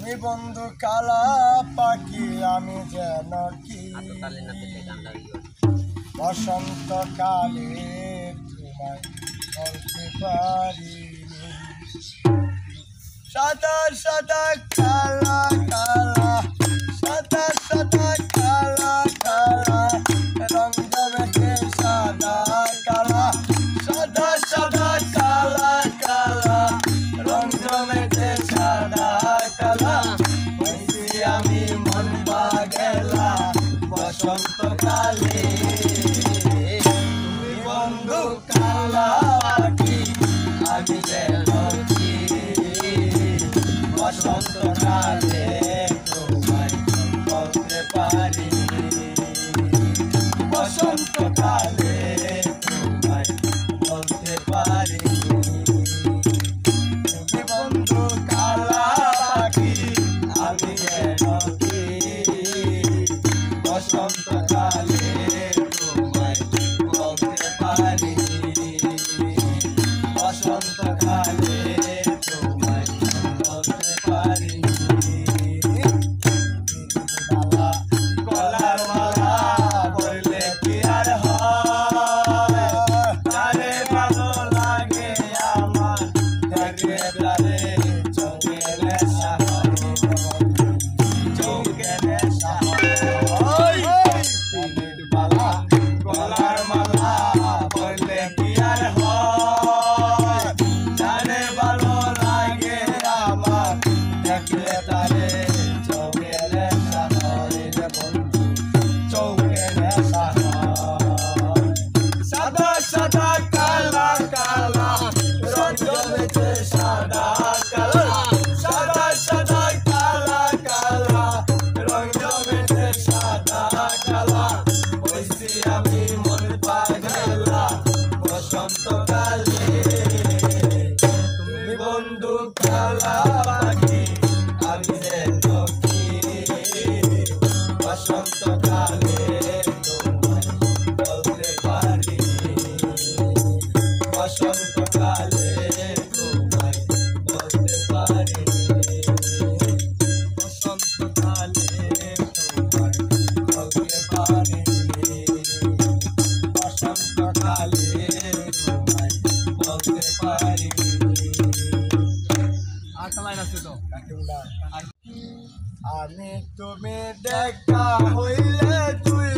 তুমি বন্ধু কালা পাখি আমি যেন কি বসন্ত কালে তোমায় বলতে পারি সাদা সাদা কালা কালা সাদা সাদা কালা কালা রং জমেছে সাদা কালা সাদা সাদা কালা কালা রং জমেছে সাদা কালা হইছি আমি মন পাগলা বসন্ত কালে তুমি বন্ধু কালা পাখি আমি যেন কি বসন্ত কালে তোমায় বলতে পারি বসন্ত কালে তোমায় বলতে পারি তুমি বন্ধু কালা পাখি আমি যেন কি বসন্ত কালে তোমায় বলতে পারি বসন্ত কালে তোমায় বলতে পারি গলার মালা পরলে কি আর হয় তারে ভালো লাগে আমার দেখলে তারে চোখে নেশা হয় চোখে নেশা হয় মালা গলার মালা পরলে কি আর হয় তারে ভালো লাগে আমার দেখলে তারে চোখে নেশা হয় রে বন্ধু চোখে নেশা হয় সাদা সাদা কালা কালা রং জমেছে সাদা কালা সাদা সাদা কালা কালা রং জমেছে সাদা কালা হইছি আমি মন পাগলা বসন্ত কালে তুমি বন্ধু কালা পাখি আমি যেন কি বসন্ত কালে তোমায় বলতে পারি বসন্ত কালে তোমায় বলতে পারি বসন্ত কালে তোমায় বলতে পারি বসন্ত কালে তোমায় বলতে পারি আমি তুমি দেখা হইলে তুই